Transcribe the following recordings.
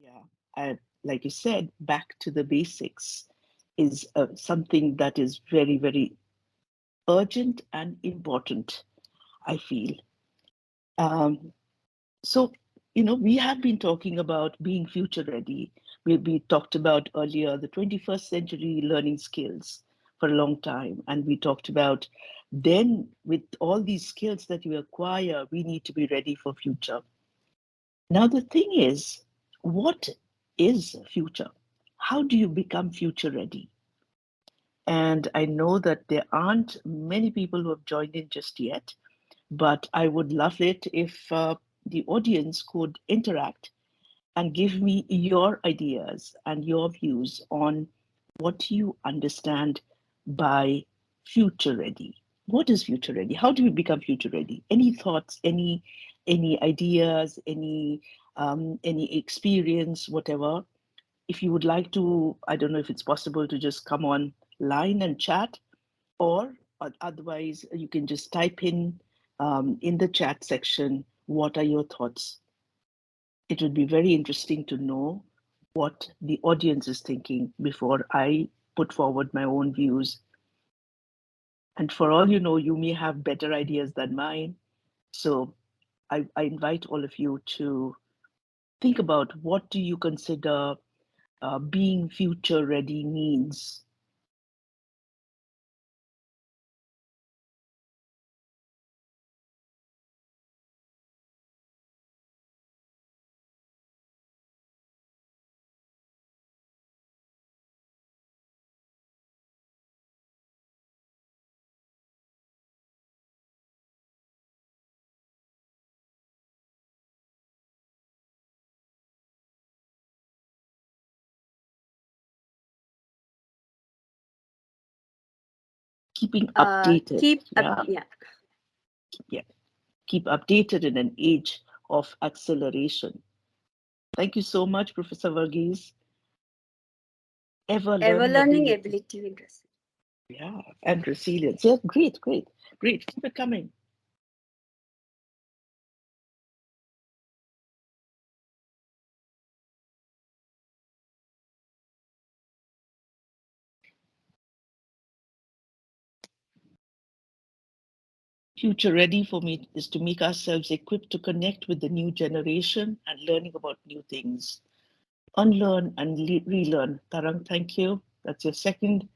Yeah, like you said, back to the basics is something that is very, very urgent and important, I feel. Um, so, we have been talking about being future ready. We talked about earlier the 21st century learning skills for a long time. And we talked about then with all these skills that you acquire, we need to be ready for future. Now, the thing is, what is future? How do you become future ready? And I know that there aren't many people who have joined in just yet, but I would love it if the audience could interact and give me your ideas and your views on what you understand by future ready. What is future ready? How do we become future ready? Any thoughts? Any ideas? Any experience? Whatever. If you would like to, I don't know if it's possible to just come online and chat, or otherwise you can just type in the chat section. What are your thoughts? It would be very interesting to know what the audience is thinking before I put forward my own views. And for all you know, you may have better ideas than mine. So I invite all of you to think about what do you consider being future ready means. Keeping updated. Keep up, Yeah, yeah. yeah. Keep updated in an age of acceleration. Thank you so much, Professor Varghese. Ever Ever learning learning ability. ability interest. Yeah, and resilience. Yeah, great, great, great. Keep it coming. Future ready for me is to make ourselves equipped to connect with the new generation and learning about new things. Unlearn and relearn. Tarang, thank you. That's your second.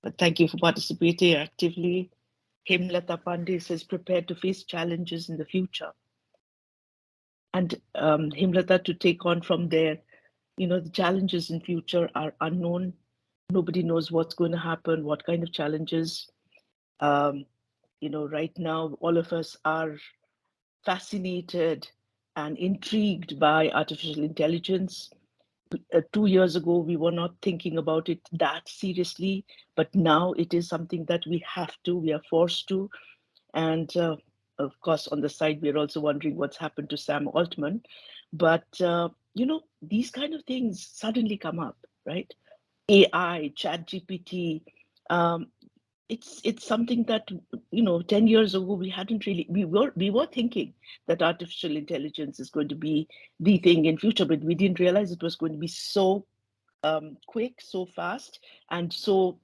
But thank you for participating actively. Hemlata Pandey says prepared to face challenges in the future. And Hemlata to take on from there, the challenges in future are unknown. Nobody knows what's going to happen, what kind of challenges. Um, right now, all of us are fascinated and intrigued by artificial intelligence. 2 years ago, we were not thinking about it that seriously, but now it is something that we are forced to. And of course, on the side, we're also wondering what's happened to Sam Altman. But, these kind of things suddenly come up, right? AI, Chat GPT. Um, it's something that 10 years ago we hadn't really we were thinking that artificial intelligence is going to be the thing in future, but we didn't realize it was going to be so quick, so fast, and so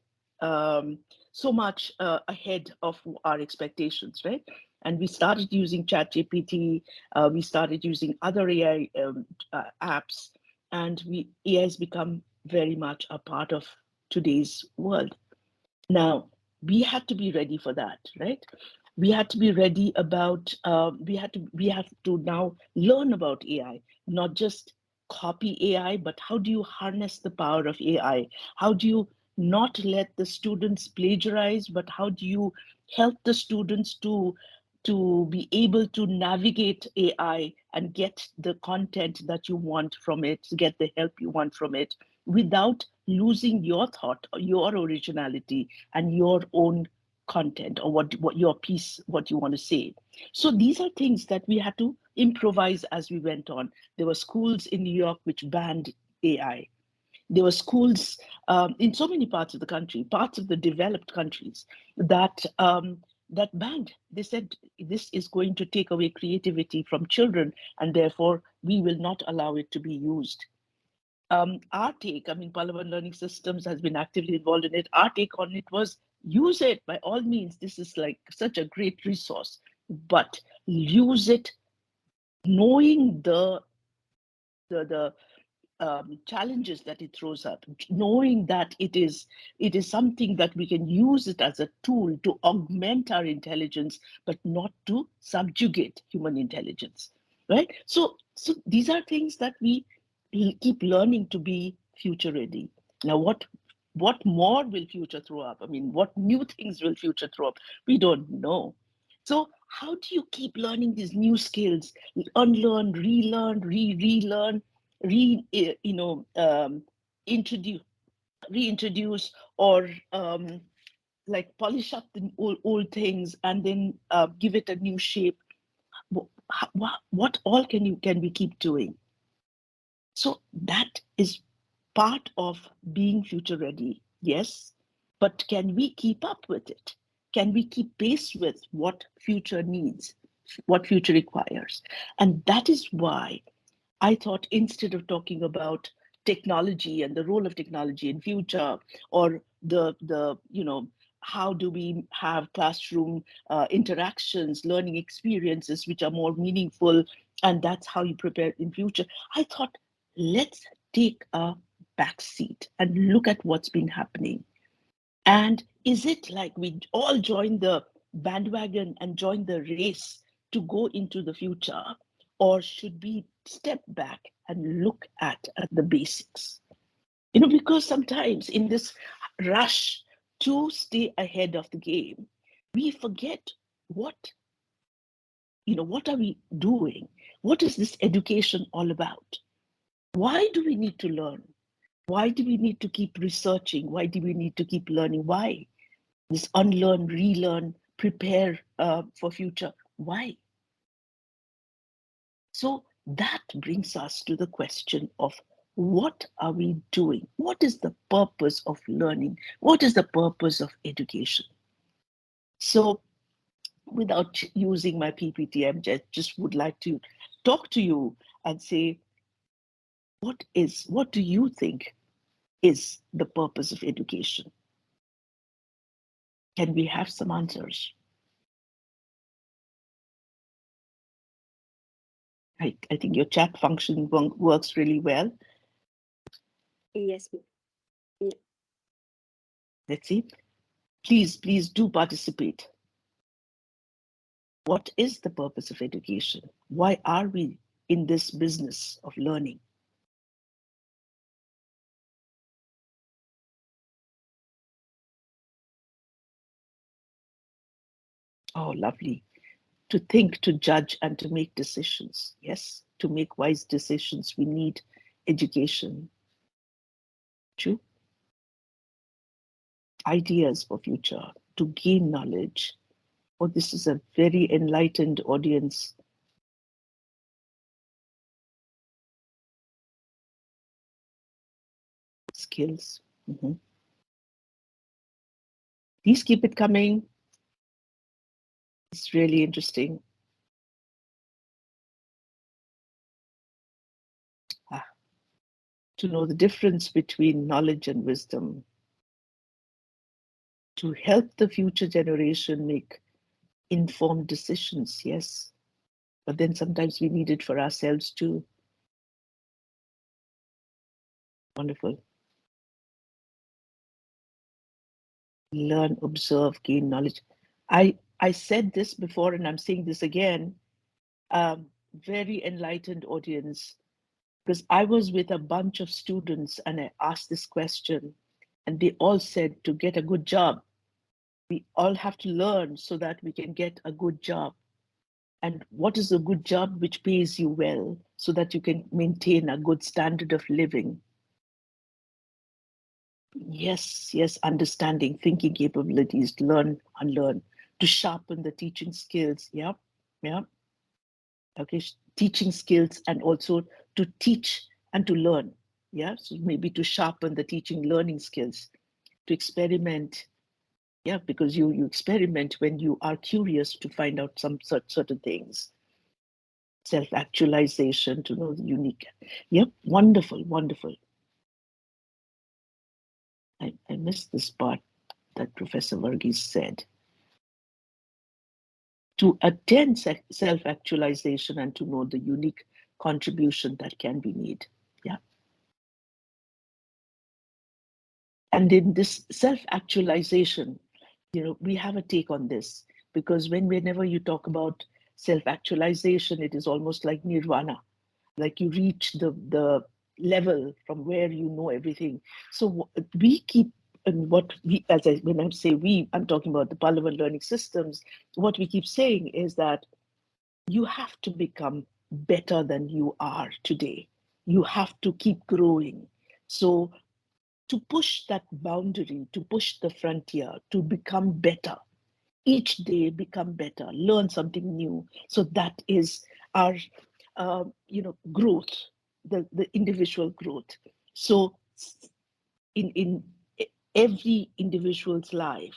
much ahead of our expectations, right? And we started using Chat GPT, we started using other AI apps, and AI has become very much a part of today's world. Now, we had to be ready for that, right? We had to be ready about, we have to now learn about AI, not just copy AI, but how do you harness the power of AI? How do you not let the students plagiarize, but how do you help the students to be able to navigate AI and get the content that you want from it, to get the help you want from it, without losing your thought, your originality, and your own content, or what your piece, what you want to say. So these are things that we had to improvise as we went on. There were schools in New York which banned AI. There were schools in so many parts of the country, parts of the developed countries, that banned. They said this is going to take away creativity from children, and therefore we will not allow it to be used. Our take, I mean, Pallavan Learning Systems has been actively involved in it. Our take on it was use it by all means. This is like such a great resource, but use it knowing the challenges that it throws up, knowing that it is something that we can use it as a tool to augment our intelligence, but not to subjugate human intelligence, right? So these are things that we keep learning to be future ready. Now, what more will future throw up? I mean, what new things will future throw up? We don't know. So how do you keep learning these new skills, unlearn, relearn, relearn, introduce, reintroduce, or like polish up the old things and then give it a new shape? What all can we keep doing? So that is part of being future ready, yes, but can we keep up with it? Can we keep pace with what future needs, what future requires? And that is why I thought, instead of talking about technology and the role of technology in future, or the how do we have classroom interactions, learning experiences which are more meaningful, and that's how you prepare in future. I thought, let's take a back seat and look at what's been happening. And is it like we all join the bandwagon and join the race to go into the future? Or should we step back and look at the basics? Because sometimes in this rush to stay ahead of the game, we forget what, what are we doing? What is this education all about? Why do we need to learn? Why do we need to keep researching? Why do we need to keep learning? Why? This unlearn, relearn, prepare for future. Why? So that brings us to the question of, what are we doing? What is the purpose of learning? What is the purpose of education? So without using my PPT, I just would like to talk to you and say, what do you think is the purpose of education? Can we have some answers? I think your chat function works really well. Yes. Yeah. Let's see. Please do participate. What is the purpose of education? Why are we in this business of learning? Oh, lovely. To think, to judge, and to make decisions. Yes, to make wise decisions, we need education. True. Ideas for future, to gain knowledge. Oh, this is a very enlightened audience. Skills. Please keep it coming. It's really interesting. To know the difference between knowledge and wisdom, to help the future generation make informed decisions, yes. But then sometimes we need it for ourselves too. Wonderful. Learn, observe, gain knowledge. I said this before and I'm saying this again. Very enlightened audience, because I was with a bunch of students and I asked this question, and they all said, to get a good job, we all have to learn so that we can get a good job. And what is a good job which pays you well so that you can maintain a good standard of living? Yes, understanding, thinking capabilities, learn, unlearn, to sharpen the teaching skills. Yeah. Okay, teaching skills, and also to teach and to learn. Yeah, so maybe to sharpen the teaching learning skills, to experiment. Yeah, because you experiment when you are curious to find out some certain things. Self-actualization, to know the unique. Yep, wonderful. I missed this part that Professor Varghese said. To attend self-actualization and to know the unique contribution that can be made. Yeah. And in this self-actualization, we have a take on this because whenever you talk about self-actualization, it is almost like nirvana, like you reach the level from where you know everything. So we keep, and what we, when I say we, I'm talking about the Pallavan learning systems. What we keep saying is that you have to become better than you are today. You have to keep growing. So to push that boundary, to push the frontier, to become better, each day become better, learn something new. So that is our, growth, the individual growth. So in every individual's life,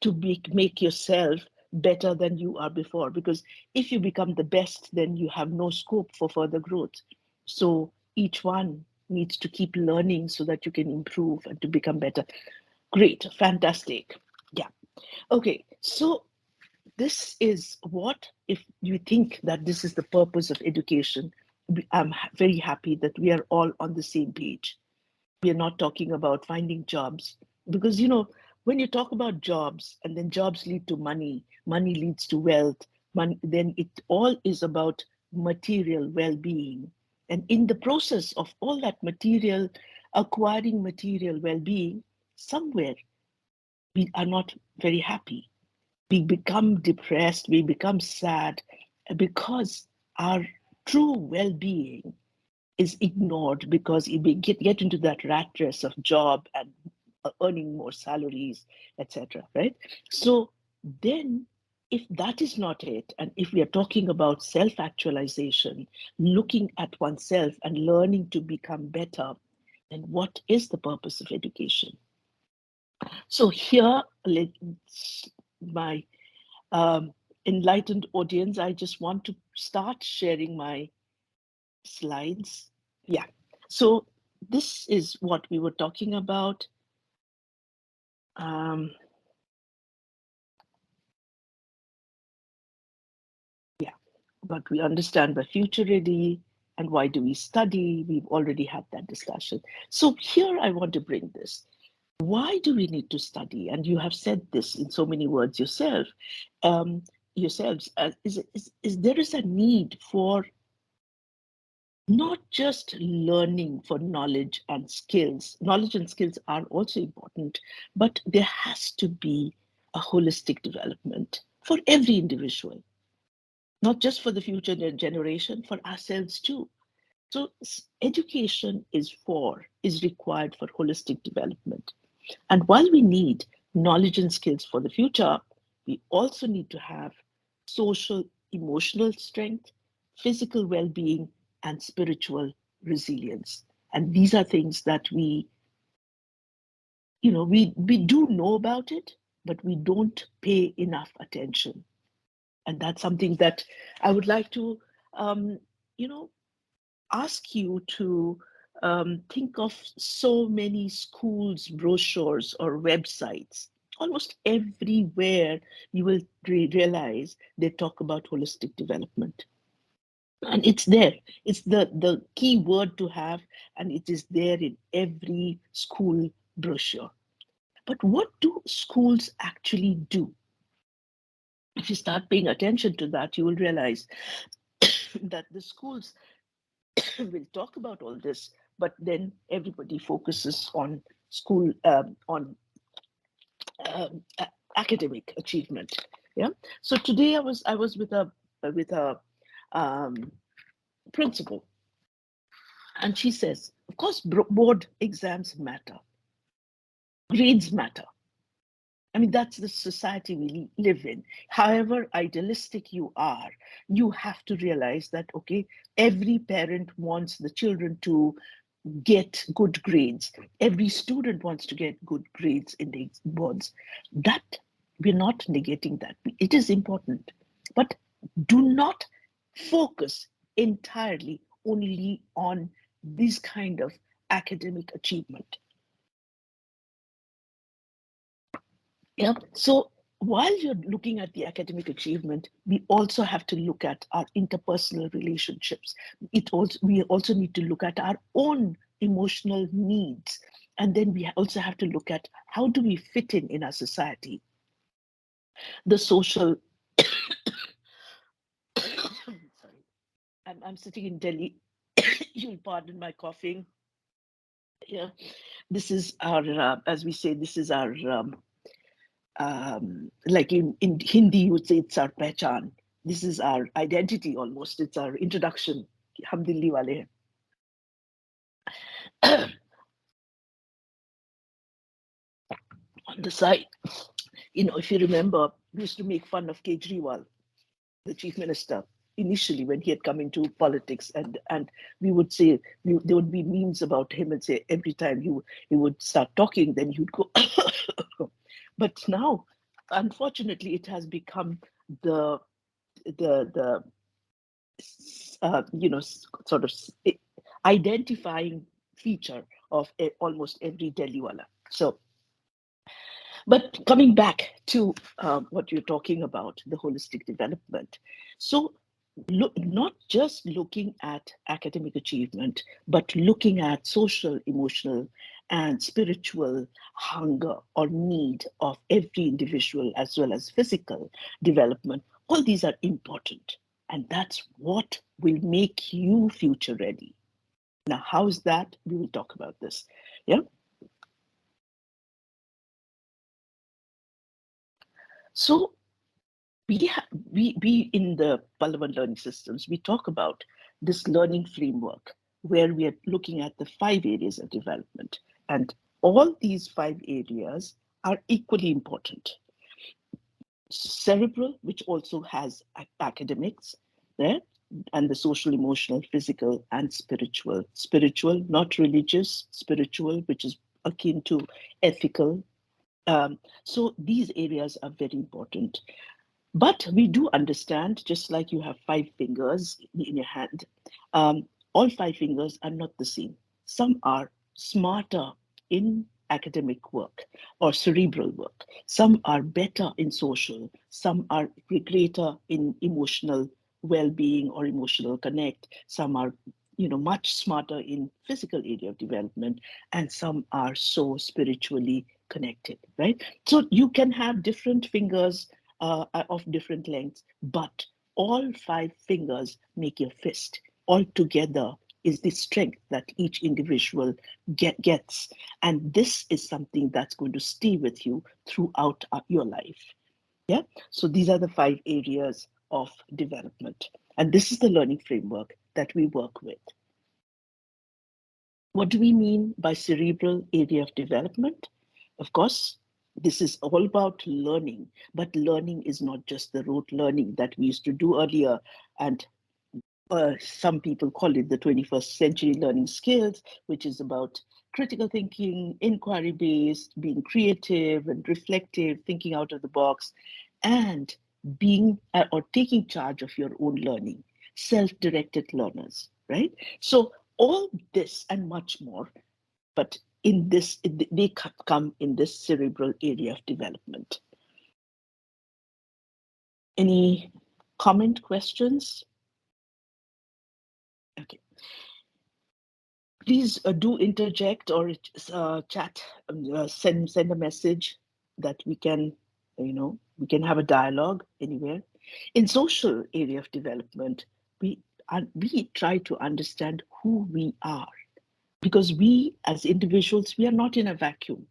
to make yourself better than you are before, because if you become the best, then you have no scope for further growth. So each one needs to keep learning so that you can improve and to become better. Great, fantastic. Yeah. Okay, so this is what, if you think that this is the purpose of education, I'm very happy that we are all on the same page. We are not talking about finding jobs, because when you talk about jobs and then jobs lead to money, money leads to wealth, money, then it all is about material well-being. And in the process of all that material, acquiring material well-being, somewhere we are not very happy. We become depressed, we become sad, because our true well-being is ignored, because we get into that rat race of job and earning more salaries, etc. Right? So then, if that is not it, and if we are talking about self-actualization, looking at oneself and learning to become better, then what is the purpose of education? So here, my um, enlightened audience, I just want to start sharing my slides. Yeah. So this is what we were talking about. Um, yeah. But we understand by future ready and why do we study? We've already had that discussion. So here I want to bring this. Why do we need to study? And you have said this in so many words yourself, yourselves. Is there is a need for not just learning for knowledge and skills. Knowledge and skills are also important, but there has to be a holistic development for every individual, not just for the future generation, for ourselves too. So education is required for holistic development. And while we need knowledge and skills for the future, we also need to have social, emotional strength, physical well being, and spiritual resilience. And these are things that we do know about it, but we don't pay enough attention. And that's something that I would like to, you know, ask you to think of so many schools, brochures, or websites. Almost everywhere you will realize they talk about holistic development. And it's there. It's the key word to have, and it is there in every school brochure. But what do schools actually do? If you start paying attention to that, you will realize that the schools will talk about all this, but then everybody focuses on school, um, academic achievement. Yeah. So today I was with a um, principal, and she says, of course, board exams matter, grades matter. I mean, that's the society we live in. However idealistic you are, you have to realize that, okay, every parent wants the children to get good grades. Every student wants to get good grades in the boards. That we're not negating that. It is important. But do not focus entirely only on this kind of academic achievement. Yeah. So while you're looking at the academic achievement, we also have to look at our interpersonal relationships. We also need to look at our own emotional needs. And then we also have to look at how do we fit in our society. The social, sorry, I'm sitting in Delhi. You'll pardon my coughing. Yeah, this is our, as we say, this is our like in Hindi, you would say it's our pehchan. This is our identity almost. It's our introduction. Hum Dilli wale hain. On the side, if you remember, we used to make fun of Kejriwal, the chief minister, initially when he had come into politics, and we would say there would be memes about him and say every time he would start talking, then he would go. But now, unfortunately, it has become the the sort of identifying feature of almost every Delhiwala. So, but coming back to what you're talking about, the holistic development. So, not just looking at academic achievement, but looking at social, emotional, and spiritual hunger or need of every individual, as well as physical development. All these are important. And that's what will make you future ready. Now, how's that? We will talk about this. Yeah. So we in the Pallavan learning systems, we talk about this learning framework where we are looking at the 5 areas of development. And all these 5 areas are equally important. Cerebral, which also has academics there, and the social, emotional, physical, and spiritual. Spiritual, not religious, spiritual, which is akin to ethical. So these areas are very important. But we do understand, just like you have 5 fingers in your hand, all 5 fingers are not the same. Some are smarter in academic work or cerebral work. Some are better in social. Some are greater in emotional well-being or emotional connect. Some are much smarter in physical area of development, and some are so spiritually connected, right? So you can have different fingers of different lengths, but all 5 fingers make your fist. All together is the strength that each individual gets. And this is something that's going to stay with you throughout your life. Yeah. So these are the 5 areas of development. And this is the learning framework that we work with. What do we mean by cerebral area of development? Of course, this is all about learning, but learning is not just the rote learning that we used to do earlier. And some people call it the 21st century learning skills, which is about critical thinking, inquiry based, being creative and reflective, thinking out of the box, and being or taking charge of your own learning, self directed learners, right? So, all this and much more, but in this, they come in this cerebral area of development. Any comment, questions? Okay. Please do interject or chat, send a message that we can have a dialogue anywhere. In social area of development, we try to understand who we are, because we as individuals, we are not in a vacuum.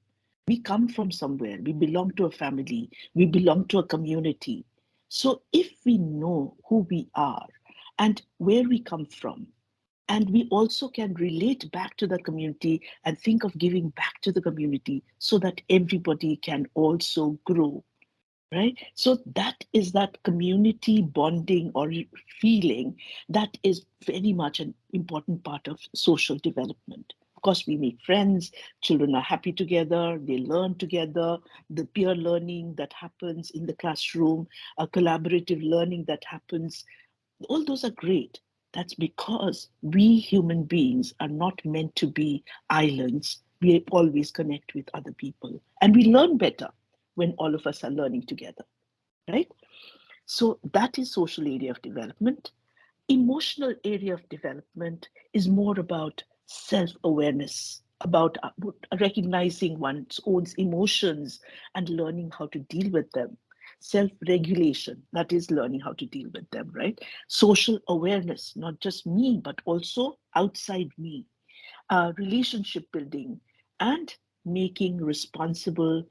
We come from somewhere. We belong to a family. We belong to a community. So if we know who we are and where we come from, and we also can relate back to the community and think of giving back to the community so that everybody can also grow, right? So that is that community bonding or feeling that is very much an important part of social development. Of course, we make friends, children are happy together, they learn together, the peer learning that happens in the classroom, a collaborative learning that happens, all those are great. That's because we human beings are not meant to be islands. We always connect with other people and we learn better. when all of us are learning together, right? So that is social area of development. Emotional area of development is more about self-awareness, about recognizing one's own emotions and learning how to deal with them. Self-regulation, that is learning how to deal with them, right? Social awareness, not just me, but also outside me. Relationship building and making responsible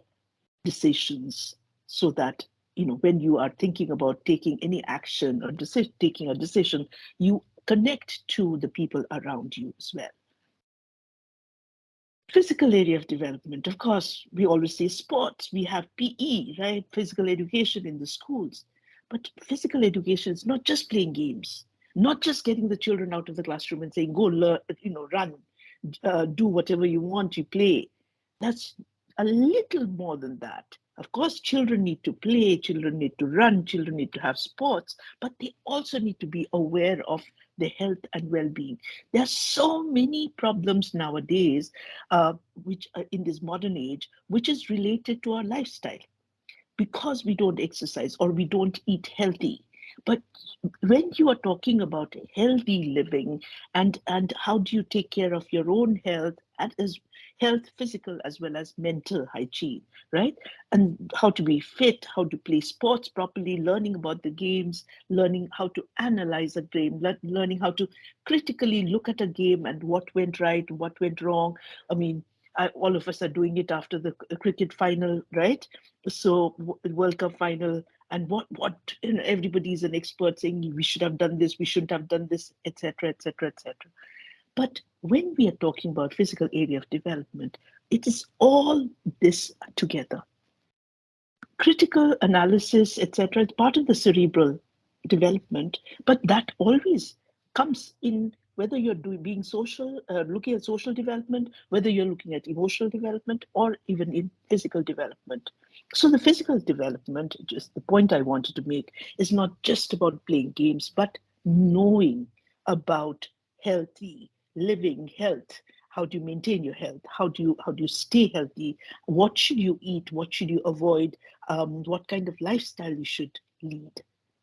decisions, so that when you are thinking about taking any action or taking a decision, you connect to the people around you as well. Physical area of development, of course, we always say sports. We have PE, right? Physical education in the schools. But physical education is not just playing games, not just getting the children out of the classroom and saying, go learn, run, do whatever you want, you play. That's a little more than that. Of course, children need to play, children need to run, children need to have sports, but they also need to be aware of their health and well being. There are so many problems nowadays, which in this modern age, which is related to our lifestyle because we don't exercise or we don't eat healthy. But when you are talking about healthy living and how do you take care of your own health and as health, physical as well as mental hygiene, right? And how to be fit, how to play sports properly, learning about the games, learning how to analyze a game, learning how to critically look at a game and what went right, what went wrong. I mean, all of us are doing it after the cricket final, right? So World Cup final, and what everybody's an expert saying we should have done this, we shouldn't have done this, etc., etc., etc. But when we are talking about physical area of development, it is all this together. Critical analysis, etc., is part of the cerebral development, but that always comes in whether you're being social, looking at social development, whether you're looking at emotional development, or even in physical development. So the physical development, just the point I wanted to make, is not just about playing games, but knowing about healthy living, health. How do you maintain your health? How do you stay healthy? What should you eat? What should you avoid? What kind of lifestyle you should lead?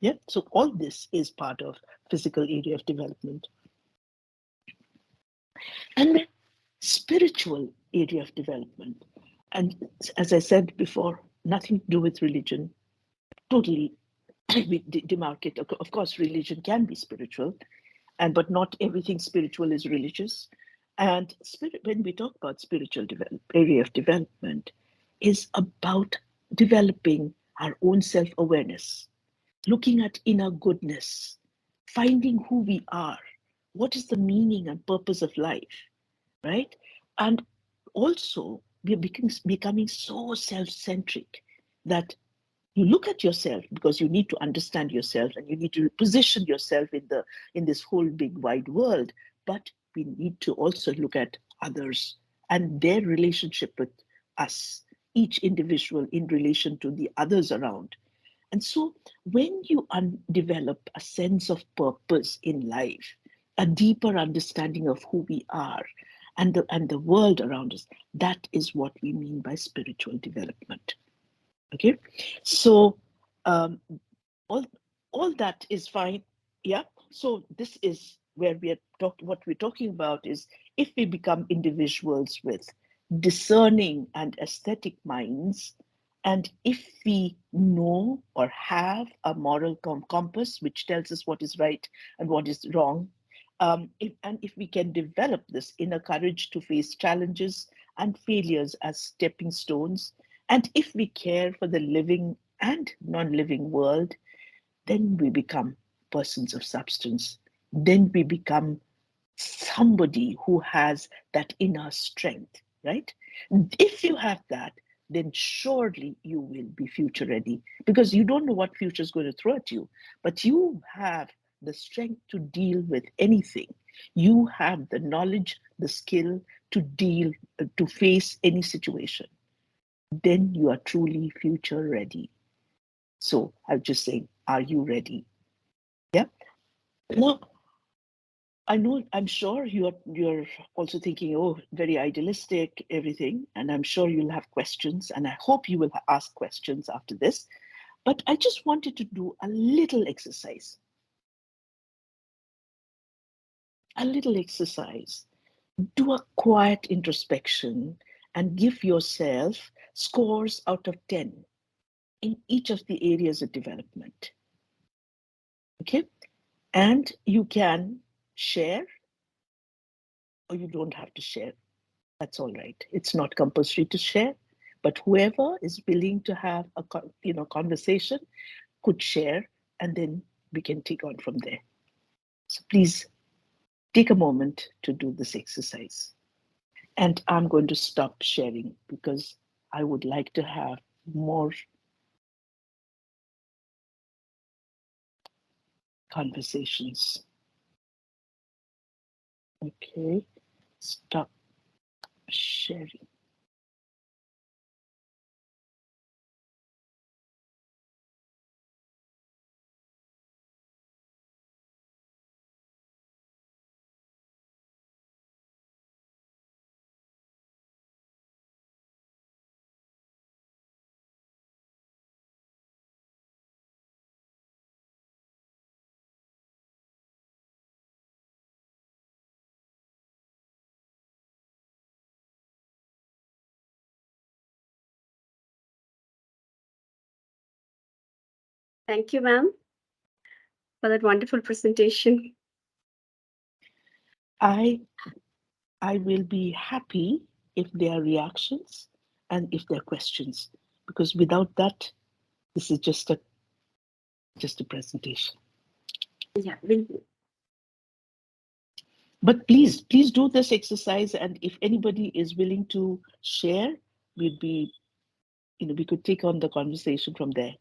Yeah. So all this is part of physical area of development. And then spiritual area of development. And as I said before, nothing to do with religion. Totally we demarcate. Of course, religion can be spiritual, but not everything spiritual is religious. And when we talk about spiritual area of development, is about developing our own self-awareness, looking at inner goodness, finding who we are, what is the meaning and purpose of life, right? And also, we are becoming so self-centric that you look at yourself because you need to understand yourself and you need to position yourself in this whole big wide world, but we need to also look at others and their relationship with us, each individual in relation to the others around. And so when you develop a sense of purpose in life, a deeper understanding of who we are and the world around us, that is what we mean by spiritual development. Okay, so um, all all that is fine. Yeah. So this is where we are talking. What we're talking about is if we become individuals with discerning and aesthetic minds, and if we know or have a moral compass which tells us what is right and what is wrong, if we can develop this inner courage to face challenges and failures as stepping stones, and if we care for the living and non-living world, then we become persons of substance. Then we become somebody who has that inner strength, right? If you have that, then surely you will be future ready because you don't know what future is going to throw at you, but you have the strength to deal with anything. You have the knowledge, the skill to deal, to face any situation. Then you are truly future ready. So I'm just saying, are you ready? Yeah. Now, I know, I'm sure you're also thinking, oh, very idealistic, everything, and I'm sure you'll have questions, and I hope you will ask questions after this. But I just wanted to do a little exercise. A little exercise. Do a quiet introspection and give yourself scores out of 10 in each of the areas of development. Okay? And you can share or you don't have to share. That's all right. It's not compulsory to share, but whoever is willing to have a conversation could share, and then we can take on from there. So please take a moment to do this exercise. And I'm going to stop sharing because I would like to have more conversations. Okay, stop sharing. Thank you, ma'am, for that wonderful presentation. I I will be happy if there are reactions and if there are questions, because without that, this is just a presentation. Yeah, we'll, But please do this exercise, and if anybody is willing to share, we'd be, we could take on the conversation from there.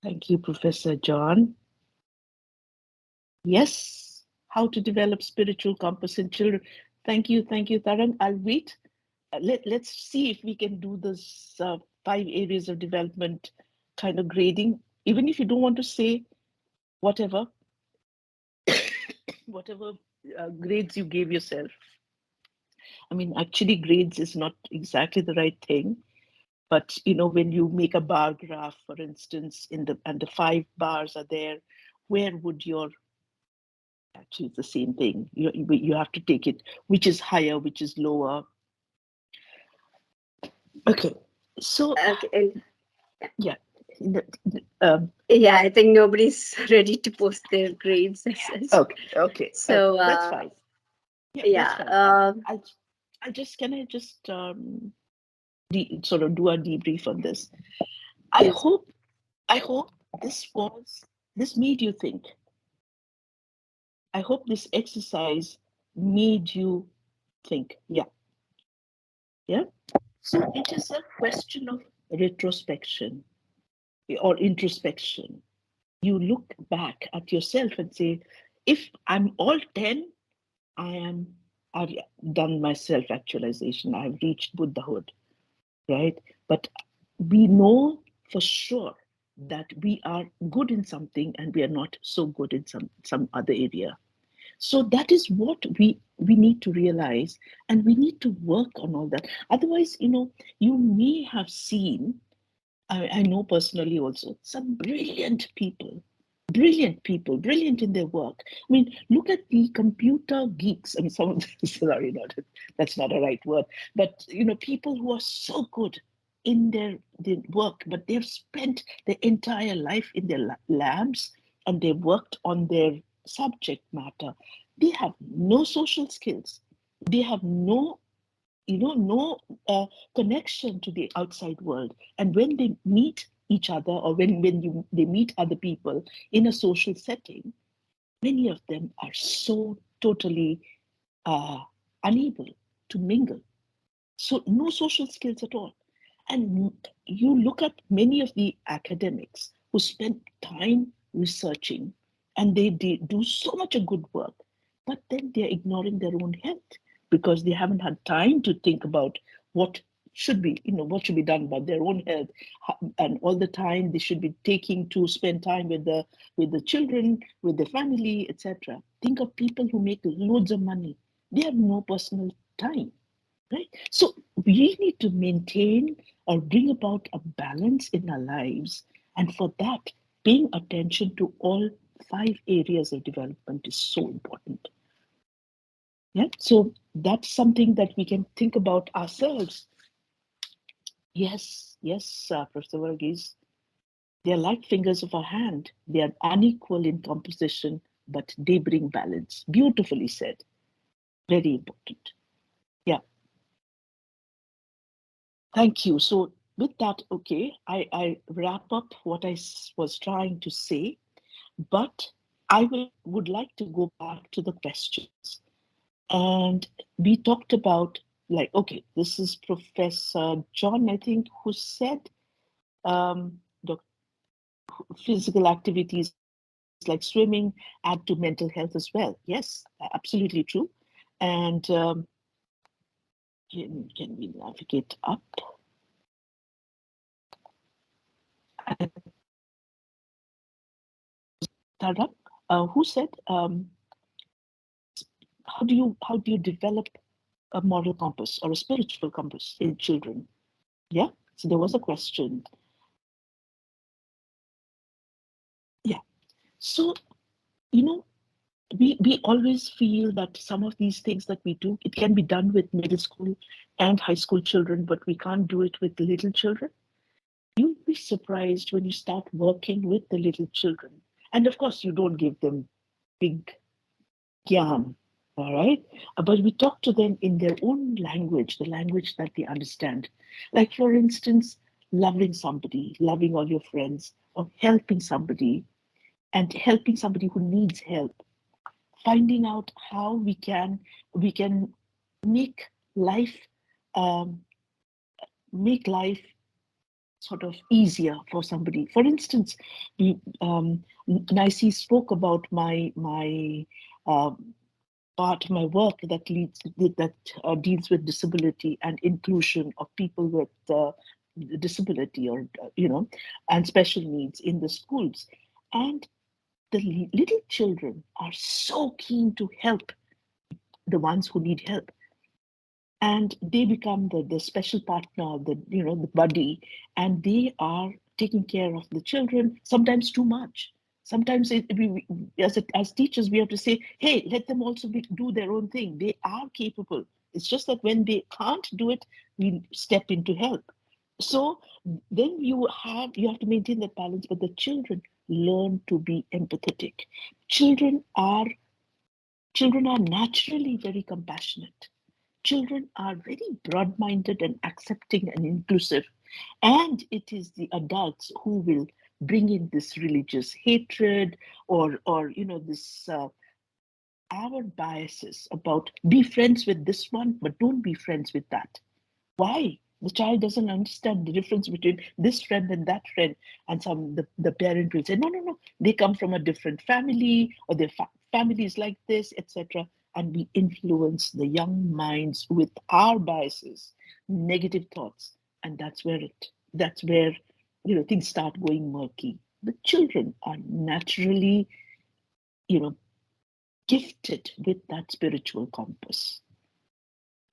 Thank you, Professor John. Yes, how to develop spiritual compass in children. Thank you, Tarang. I'll wait. Let's see if we can do this 5 areas of development kind of grading. Even if you don't want to say whatever, whatever grades you gave yourself. I mean, actually, grades is not exactly the right thing. But when you make a bar graph, for instance, and the 5 bars are there, where would your actually it's the same thing. You have to take it, which is higher, which is lower. Okay, so okay. And yeah, yeah, I think nobody's ready to post their grades okay, so that's fine. Yeah, that's yeah, fine. I'll just can I just sort of do a debrief on this. I yes, hope I hope this made you think. I hope this exercise made you think. Yeah, yeah. So it is a question of retrospection or introspection. You look back at yourself and say, if I'm all 10, I've done my self-actualization, I've reached Buddhahood, right? But we know for sure that we are good in something and we are not so good in some other area. So that is what we need to realize, and we need to work on all that. Otherwise, you may have seen, I know personally also, some brilliant people, brilliant in their work. I mean, look at the computer geeks. I mean, some of them, sorry, that's not a right word, but people who are so good in their work, but they've spent their entire life in their labs and they worked on their subject matter. They have no social skills. They have no connection to the outside world. And when they meet each other, or they meet other people in a social setting, many of them are so totally unable to mingle. So no social skills at all. And you look at many of the academics who spend time researching, and they do so much of good work, but then they're ignoring their own health because they haven't had time to think about what should be, what should be done about their own health, and all the time they should be taking to spend time with the children, with the family, etc. Think of people who make loads of money. They have no personal time. Right? So we need to maintain or bring about a balance in our lives. And for that, paying attention to all 5 areas of development is so important. Yeah. So that's something that we can think about ourselves. Yes, Professor Varghese. They're like fingers of a hand. They are unequal in composition, but they bring balance. Beautifully said. Very important. Yeah. Thank you. So with that, okay, I wrap up what I was trying to say, but I would like to go back to the questions. And we talked about, like, okay, this is Professor John, I think, who said the physical activities like swimming add to mental health as well. Yes, absolutely true. And can we navigate up? And Tarak, who said, how do you develop a moral compass or a spiritual compass in children? Yeah. So there was a question. Yeah. So you know, we always feel that some of these things that we do, it can be done with middle school and high school children, but we can't do it with little children. You'll be surprised when you start working with the little children. And of course, you don't give them big gyan, all right? But we talk to them in their own language, the language that they understand. Like, for instance, loving somebody, loving all your friends, or helping somebody, and helping somebody who needs help. Finding out how we can make life um, make life sort of easier for somebody. For instance, Nicey spoke about my uh, part of my work that deals with disability and inclusion of people with disability, or and special needs in the schools. And the little children are so keen to help the ones who need help, and they become the special partner, the buddy, and they are taking care of the children, sometimes too much. Sometimes as teachers, we have to say, hey, let them also do their own thing. They are capable. It's just that when they can't do it, we step in to help. So then you have to maintain that balance, but the children learn to be empathetic. Children are children are naturally very compassionate. Children are very broad minded and accepting and inclusive. And it is the adults who will bring in this religious hatred, or this our biases about be friends with this one, but don't be friends with that. Why? The child doesn't understand the difference between this friend and that friend. And the parent will say, no, no, no, they come from a different family, or their family is like this, etc. And we influence the young minds with our biases, negative thoughts. And that's where things start going murky. The children are naturally, you know, gifted with that spiritual compass.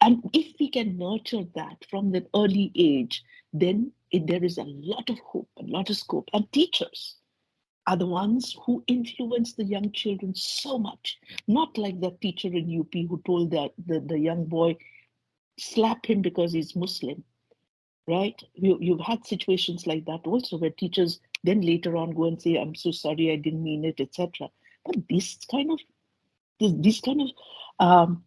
And if we can nurture that from the early age, then there is a lot of hope, a lot of scope. And teachers are the ones who influence the young children so much. Not like that teacher in UP who told the young boy, slap him because he's Muslim, right? You've had situations like that also, where teachers then later on go and say, I'm so sorry, I didn't mean it, etc. But this kind of um,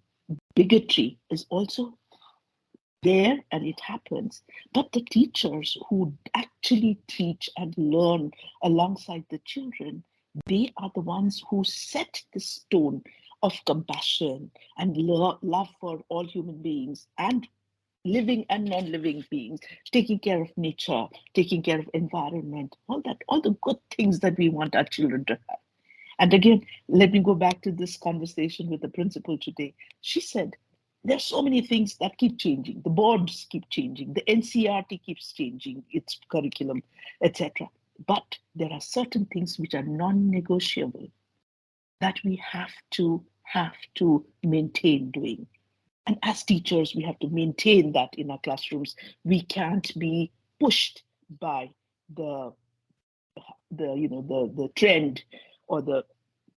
bigotry is also there, and it happens. But the teachers who actually teach and learn alongside the children, they are the ones who set the stone of compassion and love for all human beings and living and non-living beings, taking care of nature, taking care of environment, all that, all the good things that we want our children to have. And again, let me go back to this conversation with the principal today. She said, there's so many things that keep changing. The boards keep changing. The NCRT keeps changing its curriculum, etc. But there are certain things which are non-negotiable that we have to maintain doing. And as teachers, we have to maintain that in our classrooms. We can't be pushed by the the trend or the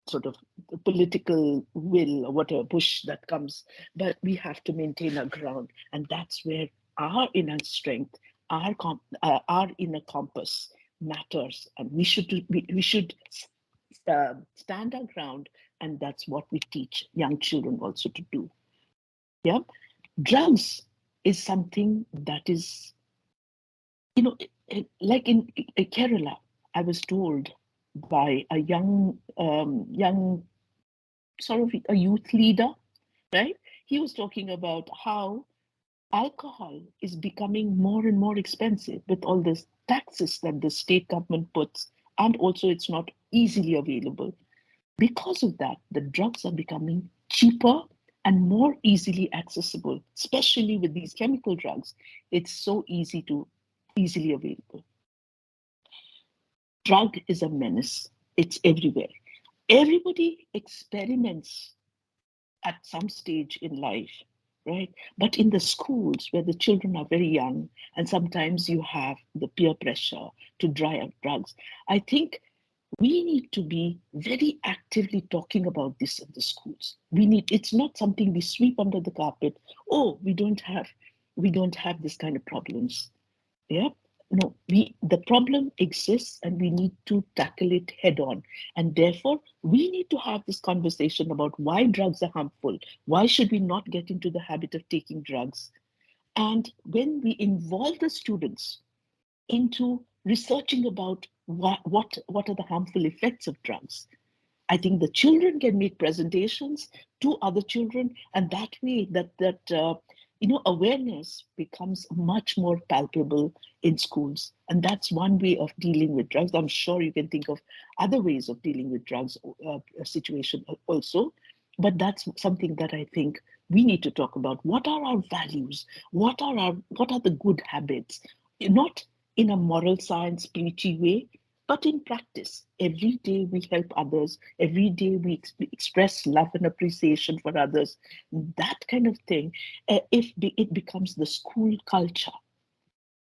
sort of the political will or whatever push that comes, but we have to maintain our ground, and that's where our inner strength, our inner compass matters, and we should stand our ground, and that's what we teach young children also to do. Yeah, drugs is something that is, like in Kerala, I was told by a young sort of a youth leader, right? He was talking about how alcohol is becoming more and more expensive with all the taxes that the state government puts, and also it's not easily available. Because of that, the drugs are becoming cheaper and more easily accessible, especially with these chemical drugs. It's so easily available. Drug is a menace. It's everywhere. Everybody experiments at some stage in life, right? But in the schools where the children are very young, and sometimes you have the peer pressure to try out drugs, I think we need to be very actively talking about this in the schools. It's not something we sweep under the carpet. Oh, we don't have this kind of problems. Yeah. No, the problem exists and we need to tackle it head on. And therefore, we need to have this conversation about why drugs are harmful. Why should we not get into the habit of taking drugs? And when we involve the students into researching about what are the harmful effects of drugs, I think the children can make presentations to other children, and that way, awareness becomes much more palpable in schools, and that's one way of dealing with drugs. I'm sure you can think of other ways of dealing with drugs situation also, but that's something that I think we need to talk about. What are our values? What are the good habits? Not in a moral science preachy way, but in practice, every day we help others, every day we express love and appreciation for others, that kind of thing. If it becomes the school culture,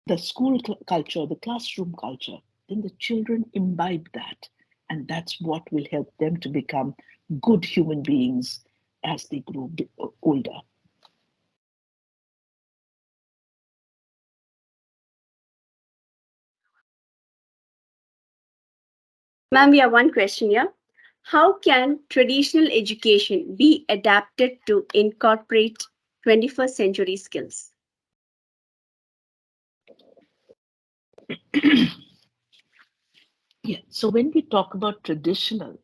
the classroom culture, then the children imbibe that. And that's what will help them to become good human beings as they grow older. Ma'am, we have one question here. How can traditional education be adapted to incorporate 21st century skills? Yeah. So when we talk about traditional,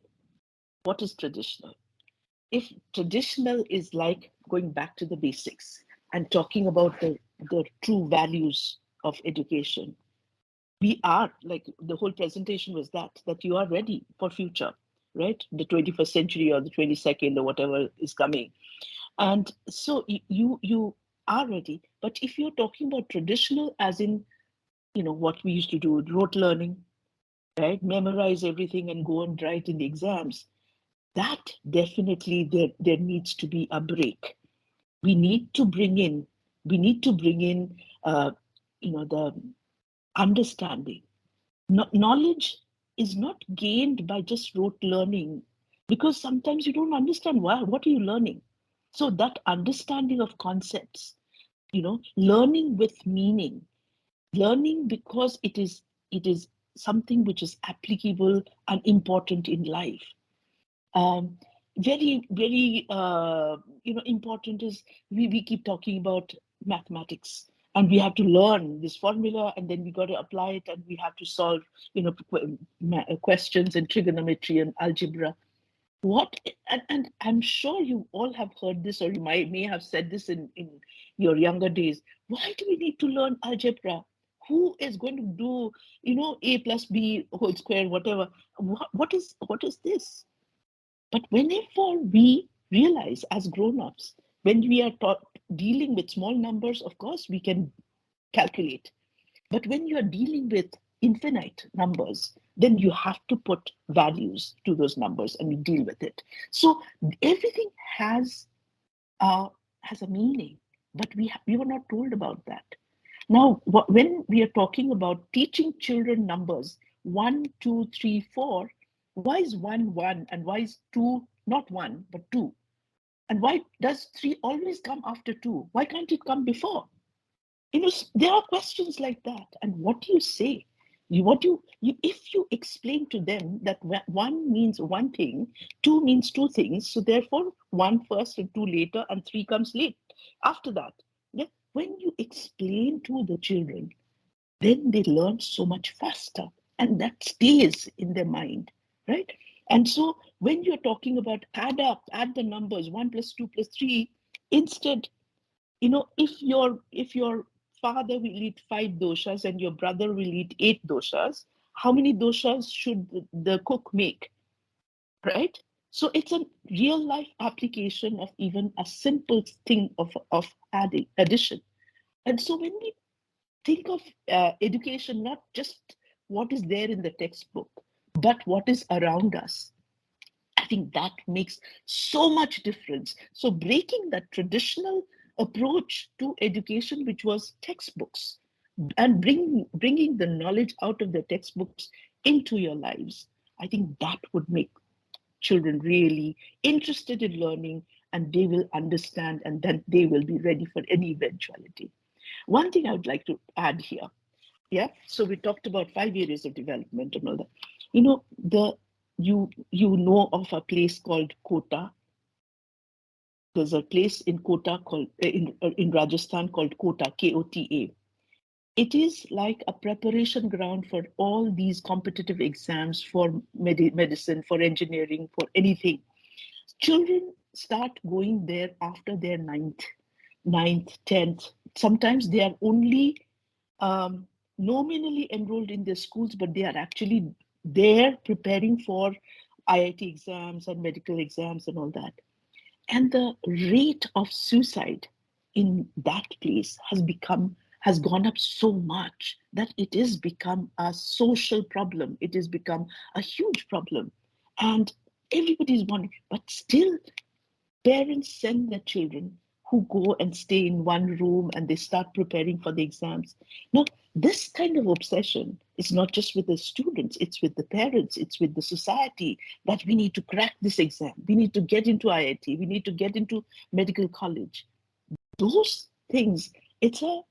what is traditional? If traditional is like going back to the basics and talking about the true values of education, we are like the whole presentation was that you are ready for future, right? The 21st century or the 22nd or whatever is coming. And so you are ready. But if you're talking about traditional as in, what we used to do, rote learning, right? Memorize everything and go and write in the exams, that definitely there needs to be a break. We need to bring in, we need to bring in, the understanding. Knowledge is not gained by just rote learning, because sometimes you don't understand why. What are you learning? So that understanding of concepts, learning with meaning, learning because it is something which is applicable and important in life. um, Very, very, important is we keep talking about mathematics, and we have to learn this formula, and then we got to apply it, and we have to solve, questions in trigonometry and algebra. What, and I'm sure you all have heard this, or you may have said this in your younger days. Why do we need to learn algebra? Who is going to do, a plus b whole square, whatever? What is this? But whenever we realize as grown-ups, when we are taught dealing with small numbers, of course we can calculate. But when you're dealing with infinite numbers, then you have to put values to those numbers and you deal with it. So everything uh, has a meaning, but we were not told about that. Now, when we are talking about teaching children numbers, 1, 2, 3, 4, why is 1 1 and why is 2 not 1 but 2? And why does 3 always come after 2? Why can't it come before? There are questions like that. And what do you say? If you explain to them that one means one thing, two means two things, so therefore one first and two later and three comes late after that. Yeah, when you explain to the children, then they learn so much faster, and that stays in their mind, right? And so when you're talking about add the numbers 1 plus 2 plus 3, instead, if your father will eat 5 doshas and your brother will eat 8 doshas, how many doshas should the cook make, right? So it's a real life application of even a simple thing of adding addition. And so when we think of education, not just what is there in the textbook, but what is around us, I think that makes so much difference. So breaking that traditional approach to education, which was textbooks, and bringing the knowledge out of the textbooks into your lives, I think that would make children really interested in learning, and they will understand, and then they will be ready for any eventuality. One thing I would like to add here, yeah. So we talked about 5 areas of development and all that. The you know of a place called Kota. There's a place in Kota called in Rajasthan called Kota, Kota. It is like a preparation ground for all these competitive exams for medicine, for engineering, for anything. Children start going there after their ninth, 10th. Sometimes they are only um, nominally enrolled in their schools, but they are actually there preparing for IIT exams and medical exams and all that. And the rate of suicide in that place has gone up so much that it has become a social problem. It has become a huge problem. And everybody's wondering, but still parents send their children who go and stay in one room and they start preparing for the exams. Now, this kind of obsession is not just with the students, it's with the parents, it's with the society, that we need to crack this exam, we need to get into IIT, we need to get into medical college. Those things, it's a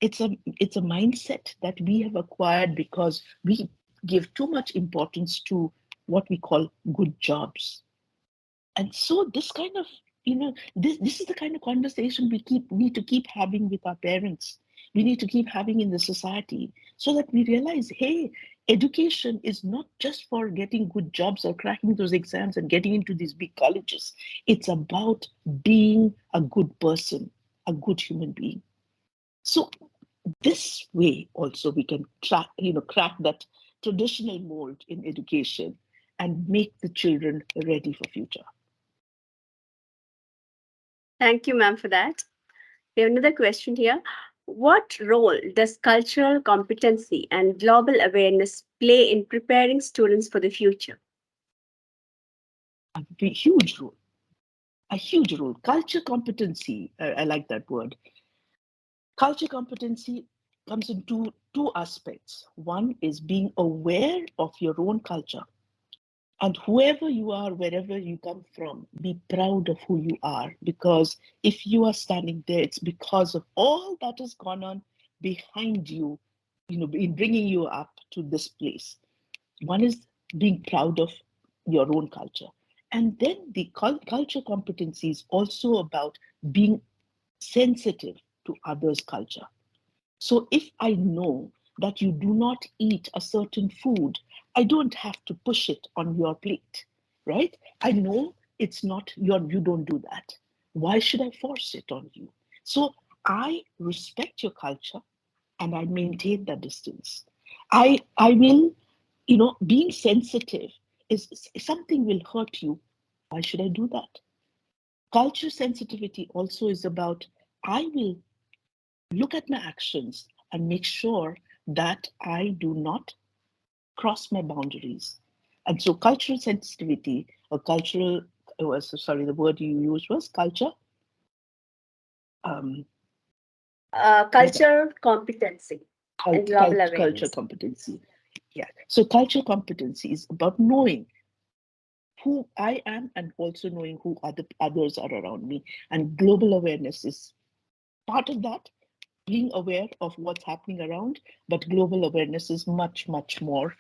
mindset that we have acquired because we give too much importance to what we call good jobs. And so this kind of, this is the kind of conversation we need to keep having with our parents. We need to keep having in the society, so that we realize, hey, education is not just for getting good jobs or cracking those exams and getting into these big colleges. It's about being a good person, a good human being. So this way also we can crack that traditional mold in education and make the children ready for future. Thank you, ma'am, for that. We have another question here. What role does cultural competency and global awareness play in preparing students for the future? A huge role, a huge role. Culture competency, I like that word. Culture competency comes in two aspects. One is being aware of your own culture. And whoever you are, wherever you come from, be proud of who you are. Because if you are standing there, it's because of all that has gone on behind you, in bringing you up to this place. One is being proud of your own culture. And then the culture competency is also about being sensitive to others' culture. So if I know that you do not eat a certain food, I don't have to push it on your plate. right? I know it's not you don't do that. Why should I force it on you? So I respect your culture and I maintain that distance. I will, being sensitive is something will hurt you. Why should I do that? Culture sensitivity also is about I will look at my actions and make sure that I do not cross my boundaries. And so cultural sensitivity or cultural, sorry, the word you used was culture. Um, what Cultural competency and global culture awareness. competency. Yeah. So cultural competency is about knowing who I am and also knowing who others are around me. And global awareness is part of that, being aware of what's happening around, but global awareness is much, much more.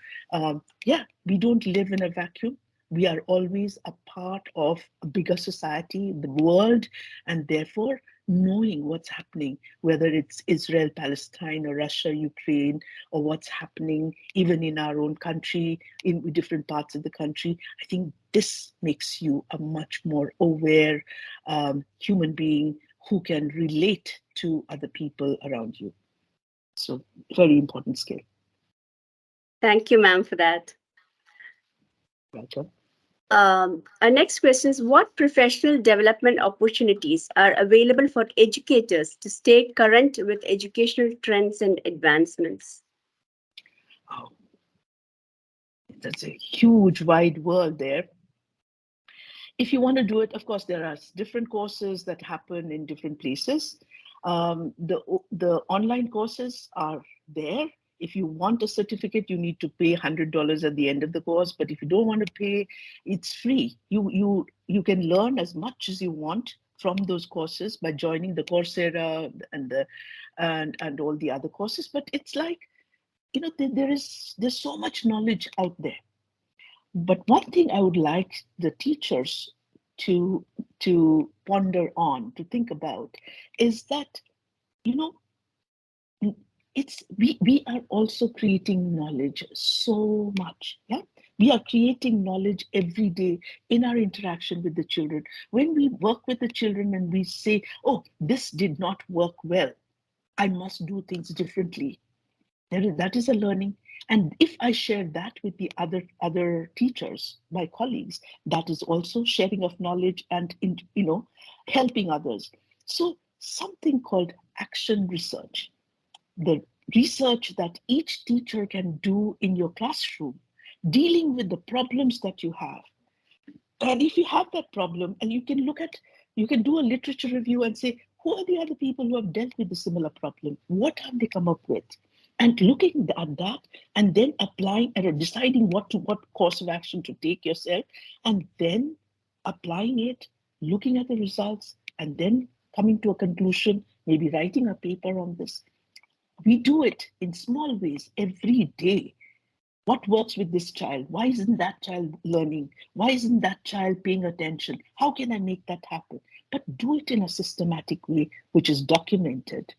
Yeah, we don't live in a vacuum. We are always a part of a bigger society, the world, and therefore knowing what's happening, whether it's Israel, Palestine, or Russia, Ukraine, or what's happening even in our own country, in different parts of the country. I think this makes you a much more aware human being who can relate to other people around you. So, very important skill. Thank you, ma'am, for that. Welcome. Our next question is: what professional development opportunities are available for educators to stay current with educational trends and advancements? Oh, that's a huge, wide world there. If you want to do it, of course, there are different courses that happen in different places. The online courses are there. If you want a certificate, you need to pay $100 at the end of the course. But if you don't want to pay, it's free. You can learn as much as you want from those courses by joining the Coursera and the and all the other courses. But it's like, there's so much knowledge out there. But one thing I would like the teachers to ponder on, to think about, is that, you know we are also creating knowledge so much. Yeah, we are creating knowledge every day in our interaction with the children. When we work with the children and we say, oh, this did not work well, I must do things differently, that is a learning. And if I share that with the other teachers, my colleagues, that is also sharing of knowledge and helping others. So something called action research, the research that each teacher can do in your classroom, dealing with the problems that you have. And if you have that problem, and you can do a literature review and say, who are the other people who have dealt with a similar problem? What have they come up with? And looking at that, and then applying and deciding what course of action to take yourself, and then applying it, looking at the results, and then coming to a conclusion, maybe writing a paper on this. We do it in small ways every day. What works with this child? Why isn't that child learning? Why isn't that child paying attention? How can I make that happen? But do it in a systematic way, which is documented.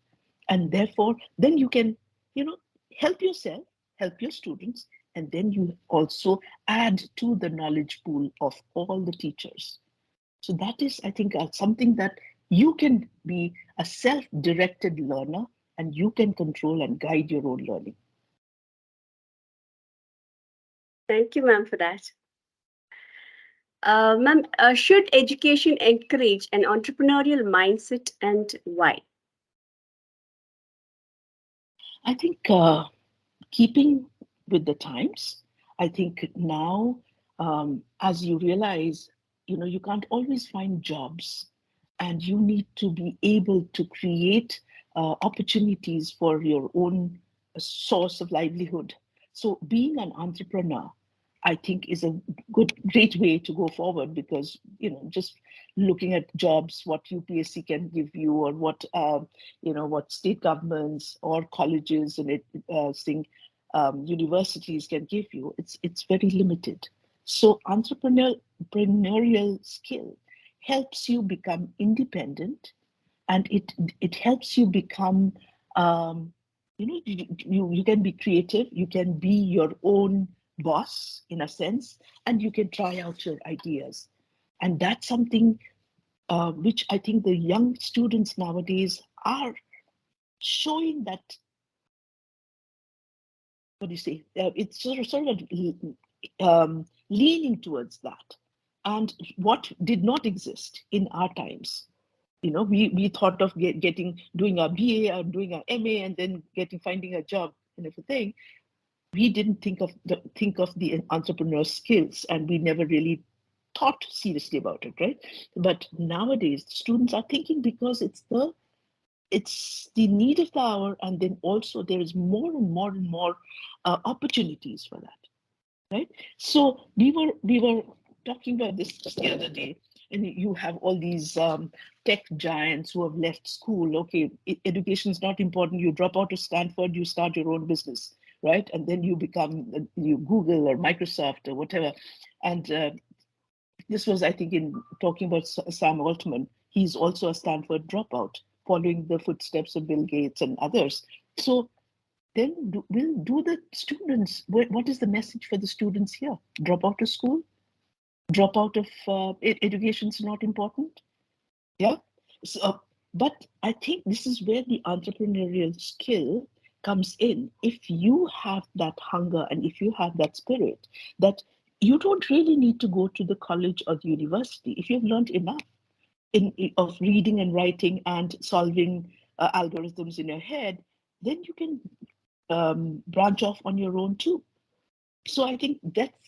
And therefore, then you can, you know, help yourself, help your students, and then you also add to the knowledge pool of all the teachers. So that is, I think, something that you can be a self-directed learner and you can control and guide your own learning. Thank you, ma'am, for that. Ma'am, should education encourage an entrepreneurial mindset and why? I think keeping with the times. I think now, as you realize, you can't always find jobs, and you need to be able to create opportunities for your own source of livelihood. So, being an entrepreneur, I think, is a great way to go forward, because just looking at jobs, what UPSC can give you, or what state governments or colleges and universities can give you, it's very limited. So entrepreneurial skill helps you become independent, and it helps you become, you can be creative, you can be your own boss in a sense, and you can try out your ideas. And that's something which I think the young students nowadays are showing that, what do you say? It's sort of leaning towards that. And what did not exist in our times. We thought of doing a BA or doing a MA and then finding a job and everything. We didn't think of the entrepreneur skills, and we never really thought seriously about it, right? But nowadays, students are thinking because it's the need of the hour, and then also there is more and more and more opportunities for that, right? So we were talking about this just the other day, and you have all these tech giants who have left school. Okay, education is not important. You drop out of Stanford, you start your own business, right? And then you become you Google or Microsoft or whatever. And this was, I think, in talking about Sam Altman. He's also a Stanford dropout, following the footsteps of Bill Gates and others. So then will do the students, what is the message for the students here? Drop out of school? Drop out of education is not important? Yeah. So, but I think this is where the entrepreneurial skill comes in. If you have that hunger and if you have that spirit, that you don't really need to go to the college or the university. If you've learned enough of reading and writing and solving algorithms in your head, then you can branch off on your own too. So I think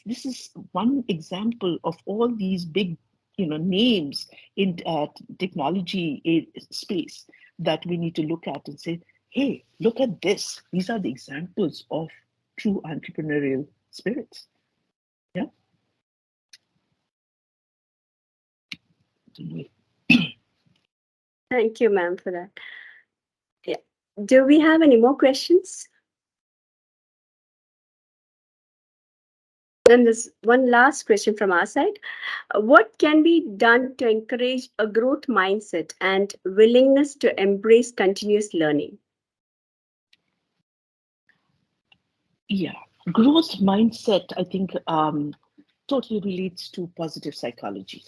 this is one example of all these big, names in technology space that we need to look at and say, hey, look at this. These are the examples of true entrepreneurial spirits. Yeah. Thank you, ma'am, for that. Yeah. Do we have any more questions? Then there's one last question from our side. What can be done to encourage a growth mindset and willingness to embrace continuous learning? Yeah. Growth mindset, I think, totally relates to positive psychology.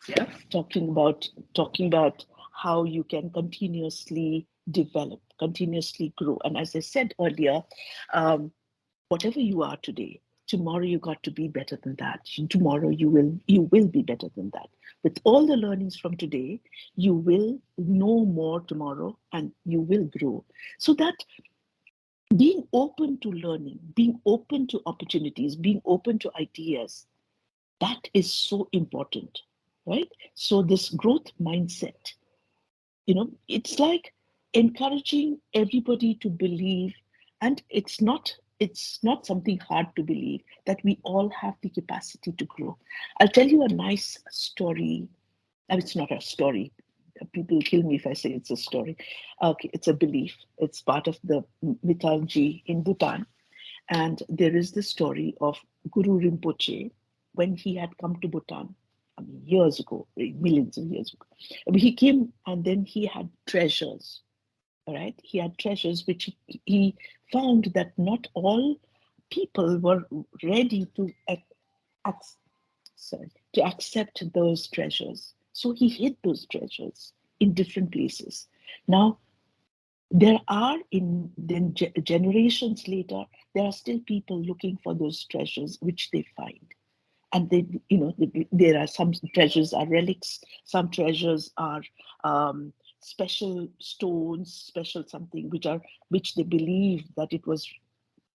Yeah. Talking about how you can continuously develop, continuously grow. And as I said earlier, um, whatever you are today, tomorrow you got to be better than that. Tomorrow you will be better than that. With all the learnings from today, you will know more tomorrow and you will grow. So that being open to learning, being open to opportunities, being open to ideas, that is so important, right? So this growth mindset, it's like encouraging everybody to believe, and it's not something hard to believe that we all have the capacity to grow. I'll tell you a nice story. It's not a story. People kill me if I say it's a story. Okay, it's a belief. It's part of the mythology in Bhutan. And there is the story of Guru Rinpoche when he had come to Bhutan, I mean, years ago, millions of years ago. I mean, he came and then he had treasures, all right? He had treasures which he found that not all people were ready ac- to accept those treasures. So he hid those treasures in different places. Now, there are in then generations later, there are still people looking for those treasures which they find. And there are some treasures are relics, some treasures are special stones, special something which they believe that it was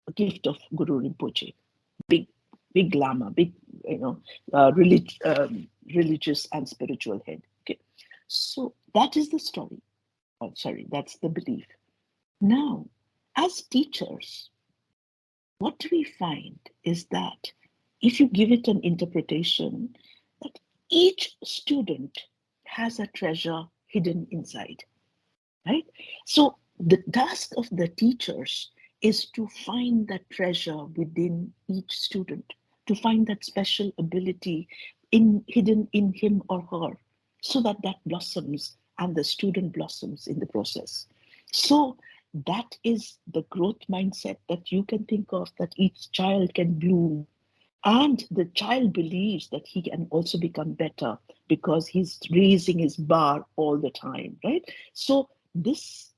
a gift of Guru Rinpoche, big big lama, big you know religious and spiritual head. Okay, so that is the story. Oh, sorry, that's the belief. Now, as teachers, what we find is that if you give it an interpretation, that each student has a treasure hidden inside, right? So the task of the teachers is to find that treasure within each student, to find that special ability hidden in him or her, so that blossoms and the student blossoms in the process. So that is the growth mindset that you can think of, that each child can bloom. And the child believes that he can also become better because he's raising his bar all the time, right? So this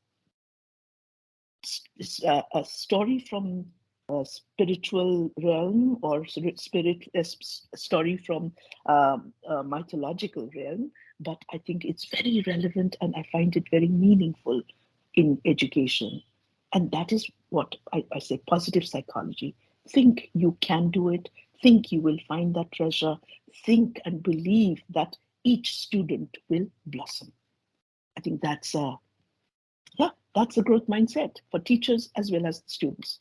is a story from a spiritual realm, or story from a mythological realm, but I think it's very relevant and I find it very meaningful in education. And that is what I say, positive psychology. Think you can do it, think you will find that treasure, think and believe that each student will blossom. I think that's a, yeah, that's a growth mindset for teachers as well as students.